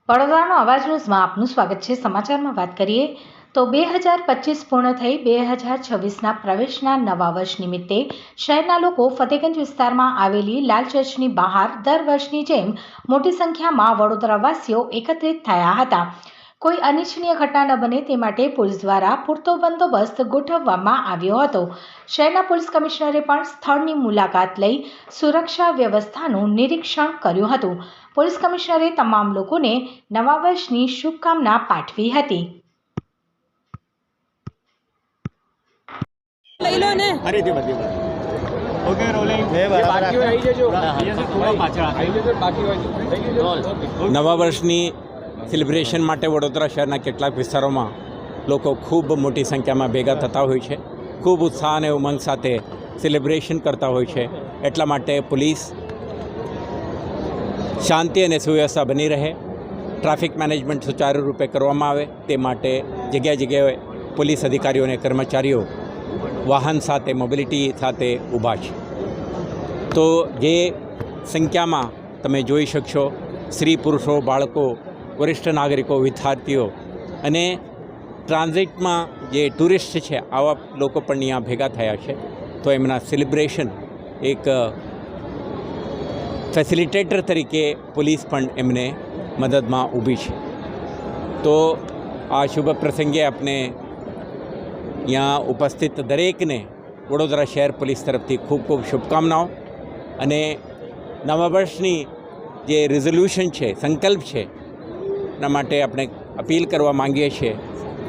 વડોદરાનો અવાજ ન્યૂઝમાં આપનું સ્વાગત છે। સમાચારમાં વાત કરીએ તો 2025 પૂર્ણ થઈ 2026ના પ્રવેશના નવા વર્ષ નિમિત્તે શહેરના લોકો ફતેગંજ વિસ્તારમાં આવેલી લાલ ચર્ચની બહાર દર વર્ષની જેમ મોટી સંખ્યામાં વડોદરાવાસીઓ એકત્રિત થયા હતા। કોઈ અનિચ્છનીય ઘટના ન બને તે માટે પોલીસ દ્વારા પૂરતો બંદોબસ્ત ગોઠવવામાં આવ્યો હતો। શહેરના પોલીસ કમિશનરે પણ સ્થળની મુલાકાત લઈ સુરક્ષા વ્યવસ્થાનું નિરીક્ષણ કર્યું હતું। પોલીસ કમિશનરે તમામ લોકોને નવા વર્ષની શુભકામના પાઠવી હતી। નવા વર્ષની સેલિબ્રેશન માટે વડોદરા શહેરના કેટલાક વિસ્તારોમાં લોકો ખૂબ મોટી સંખ્યામાં ભેગા થતા હોય છે, ખૂબ ઉત્સાહ અને ઉમંગ સાથે સેલિબ્રેશન કરતા હોય છે। એટલા માટે પોલીસ શાંતિ અને સુવ્યવસ્થા બની રહે, ટ્રાફિક મેનેજમેન્ટ સુચારુ રૂપે કરવામાં આવે તે માટે જગ્યાએ જગ્યાએ પોલીસ અધિકારીઓ અને કર્મચારીઓ વાહન સાથે મોબિલિટી સાથે ઊભા છે। તો જે સંખ્યામાં તમે જોઈ શકશો, સ્ત્રી પુરુષો, બાળકો, વરિષ્ઠ નાગરિકો, વિદ્યાર્થીઓ અને ટ્રાન્ઝિટમાં જે ટુરિસ્ટ છે આવા લોકો પણ અહીંયા ભેગા થયા છે। તો એમના સેલિબ્રેશન એક ફેસિલિટેટર તરીકે પોલીસ પણ એમને મદદમાં ઊભી છે। તો આ શુભ પ્રસંગે આપણે यहाँ उपस्थित दरेक ने वडोदरा शहर पुलिस तरफ खूब खूब शुभकामनाओं अने नवा वर्षनी जे रिजोल्यूशन है, संकल्प है, एना माटे अपने अपील करवा मांगीए छीए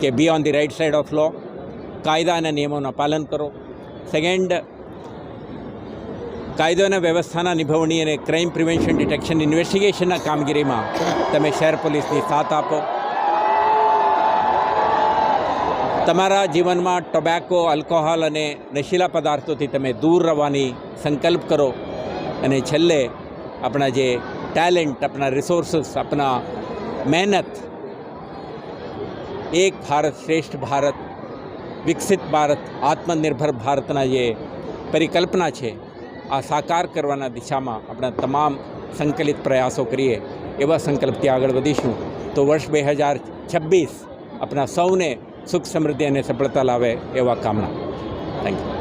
कि be on the right side of law, कायदा अने नियमों पालन करो। सेकेंड, कायदो अने व्यवस्थाना निभावणी अने क्राइम प्रिवेंशन डिटेक्शन इन्वेस्टिगेशन कामगीरी में तमे शहर पुलिसनी साथ आपो। तमारा जीवन में टोबेको, अल्कोहोल अने नशीला पदार्थों थी तमे दूर रहवानी संकल्प करो अने छेल्ले अपना जे टैलेंट, अपना रिसोर्सेस, अपना मेहनत, एक भारत श्रेष्ठ भारत, विकसित भारत, आत्मनिर्भर भारतना जे परिकल्पना है आ साकार करवाना दिशा में अपना तमाम संकलित प्रयासों करिए एवा संकल्पथी आगळ वधीशुं तो वर्ष 2026 अपना सौने सुख समृद्धि और सफलता लावे एवा कामना। Thank you.